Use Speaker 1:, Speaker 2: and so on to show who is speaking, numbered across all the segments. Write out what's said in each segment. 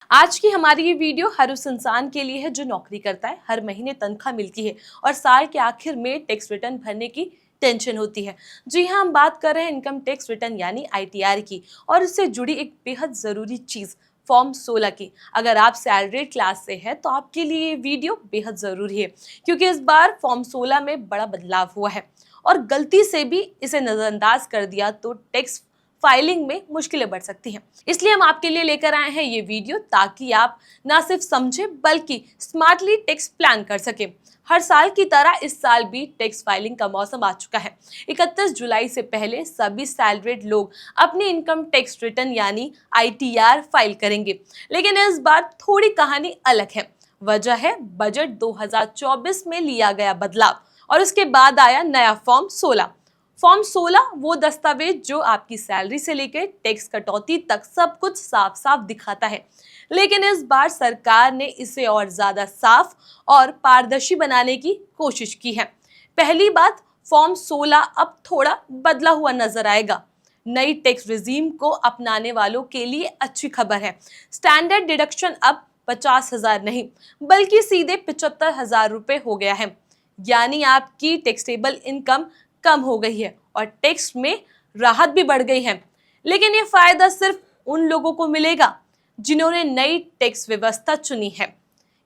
Speaker 1: आज की हमारी ये वीडियो हर उस इंसान के लिए है जो नौकरी करता है, हर महीने तनख्वाह मिलती है और साल के आखिर में टैक्स रिटर्न भरने की टेंशन होती है। जी हाँ, हम बात कर रहे हैं इनकम टैक्स रिटर्न यानी आईटीआर की और इससे जुड़ी एक बेहद जरूरी चीज फॉर्म 16 की। अगर आप सैलरीड क्लास से हैं तो आपके लिए ये वीडियो बेहद जरूरी है, क्योंकि इस बार फॉर्म 16 में बड़ा बदलाव हुआ है और गलती से भी इसे नजरअंदाज कर दिया तो टैक्स फाइलिंग में मुश्किलें बढ़ सकती हैं। इसलिए हम आपके लिए लेकर आए हैं ये वीडियो, ताकि आप ना सिर्फ समझें बल्कि स्मार्टली टैक्स प्लान कर सकें। हर साल की तरह इस साल भी टैक्स फाइलिंग का मौसम आ चुका है। 31 जुलाई से पहले सभी सैलरीड लोग अपनी इनकम टैक्स रिटर्न यानी आईटीआर फाइल करेंगे, लेकिन इस बार थोड़ी कहानी अलग है। वजह है बजट 2024 में लिया गया बदलाव और उसके बाद आया नया फॉर्म 16। फॉर्म 16 वो दस्तावेज जो आपकी सैलरी से लेकर टैक्स कटौती तक सब कुछ साफ साफ दिखाता है, लेकिन इस बार सरकार ने इसे और ज्यादा साफ और पारदर्शी बनाने की कोशिश की है। पहली बात, फॉर्म 16 अब थोड़ा बदला हुआ नजर आएगा। नई टैक्स रिजीम को अपनाने वालों के लिए अच्छी खबर है। स्टैंडर्ड डिडक्शन अब 50,000 नहीं बल्कि सीधे 75,000 रुपए हो गया है। यानी आपकी टैक्सेबल इनकम कम हो गई है और टैक्स में राहत भी बढ़ गई है। लेकिन ये फायदा सिर्फ उन लोगों को मिलेगा जिन्होंने नई टैक्स व्यवस्था चुनी है।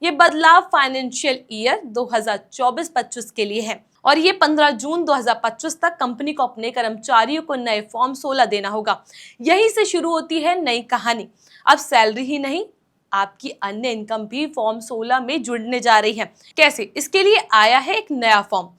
Speaker 1: ये बदलाव फाइनेंशियल ईयर 2024-25 के लिए है और ये 15 जून 2025 तक कंपनी को अपने कर्मचारियों को नए फॉर्म 16 देना होगा। यहीं से शुरू होती है नई कहानी। अब सैलरी ही नहीं, आपकी अन्य इनकम भी फॉर्म 16 में जुड़ने जा रही है। कैसे? इसके लिए आया है एक नया फॉर्म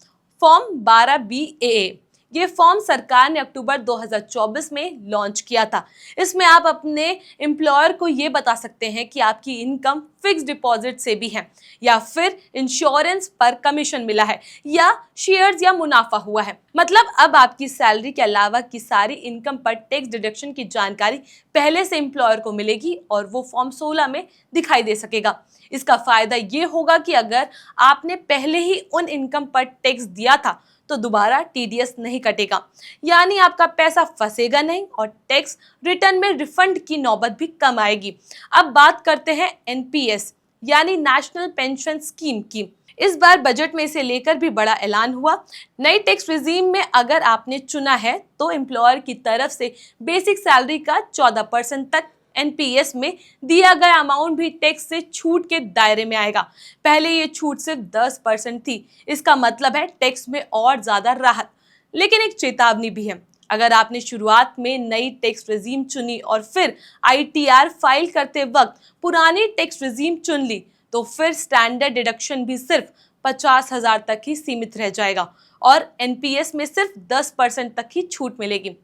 Speaker 1: 12BAA। ये फॉर्म सरकार ने अक्टूबर 2024 में लॉन्च किया था। इसमें आप अपने एम्प्लॉयर को ये बता सकते हैं कि आपकी इनकम फिक्स डिपॉजिट से भी है, या फिर इंश्योरेंस पर कमीशन मिला है, या शेयर्स या मुनाफा हुआ है। मतलब अब आपकी सैलरी के अलावा की सारी इनकम पर टैक्स डिडक्शन की जानकारी पहले से एम्प्लॉयर को मिलेगी और वो फॉर्म 16 में दिखाई दे सकेगा। इसका फायदा ये होगा कि अगर आपने पहले ही उन इनकम पर टैक्स दिया था तो दोबारा टीडीएस नहीं कटेगा, यानी आपका पैसा फंसेगा नहीं और टैक्स रिटर्न में रिफंड की नौबत भी कम आएगी। अब बात करते हैं एनपीएस यानी नेशनल पेंशन स्कीम की। इस बार बजट में इसे लेकर भी बड़ा ऐलान हुआ। नई टैक्स रिजीम में अगर आपने चुना है तो एम्प्लॉयर की तरफ से बेसिक सैलरी का 14% तक एनपीएस में दिया गया अमाउंट भी टैक्स से छूट के दायरे में आएगा। पहले ये छूट सिर्फ 10% थी। इसका मतलब है टैक्स में और ज्यादा राहत। लेकिन एक चेतावनी भी है। अगर आपने शुरुआत में नई टैक्स रिजीम चुनी और फिर आईटीआर फाइल करते वक्त पुरानी टैक्स रिजीम चुन ली तो फिर स्टैंडर्ड डिडक्शन भी सिर्फ 50,000 तक ही सीमित रह जाएगा और एनपीएस में सिर्फ 10% तक ही छूट मिलेगी।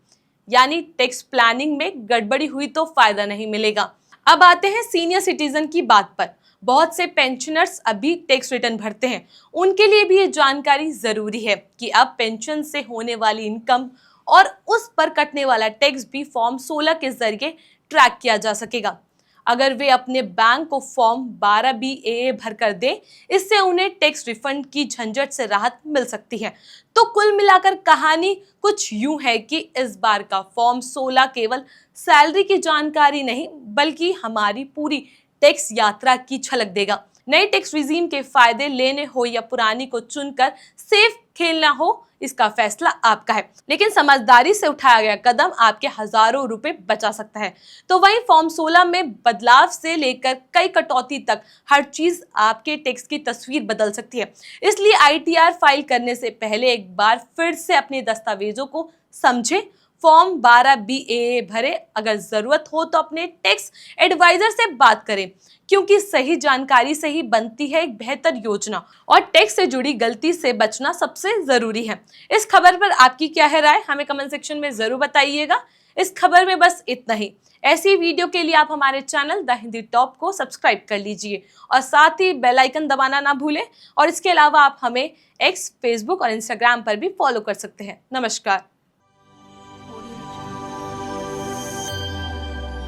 Speaker 1: यानी टैक्स प्लानिंग में गड़बड़ी हुई तो फायदा नहीं मिलेगा। अब आते हैं सीनियर सिटीजन की बात पर। बहुत से पेंशनर्स अभी टैक्स रिटर्न भरते हैं, उनके लिए भी ये जानकारी जरूरी है कि अब पेंशन से होने वाली इनकम और उस पर कटने वाला टैक्स भी फॉर्म 16 के जरिए ट्रैक किया जा सकेगा। अगर वे अपने बैंक को फॉर्म 12BAA भर कर दें, इससे उन्हें टैक्स रिफंड की झंझट से राहत मिल सकती है। तो कुल मिलाकर कहानी कुछ यूं है कि इस बार का फॉर्म 16 केवल सैलरी की जानकारी नहीं बल्कि हमारी पूरी टैक्स यात्रा की झलक देगा। नई टैक्स रिजीम के फायदे लेने हो या पुरानी को चुनकर सेफ खेलना हो, इसका फैसला आपका है। लेकिन समझदारी से उठाया गया कदम आपके हजारों रुपए बचा सकता है। तो वहीं फॉर्म 16 में बदलाव से लेकर कई कटौती तक हर चीज आपके टैक्स की तस्वीर बदल सकती है। इसलिए आईटीआर फाइल करने से पहले एक बार फिर से अपने दस्तावेजों को समझें, फॉर्म 12BAA भरे। अगर जरूरत हो तो अपने टैक्स एडवाइजर से बात करें, क्योंकि सही जानकारी से ही बनती है एक बेहतर योजना और टैक्स से जुड़ी गलती से बचना सबसे जरूरी है। इस खबर पर आपकी क्या है राय, हमें कमेंट सेक्शन में जरूर बताइएगा। इस खबर में बस इतना ही। ऐसी वीडियो के लिए आप हमारे चैनल द हिंदी टॉप को सब्सक्राइब कर लीजिए और साथ ही बेल आइकन दबाना ना भूलें। और इसके अलावा आप हमें एक्स, फेसबुक और इंस्टाग्राम पर भी फॉलो कर सकते हैं। नमस्कार।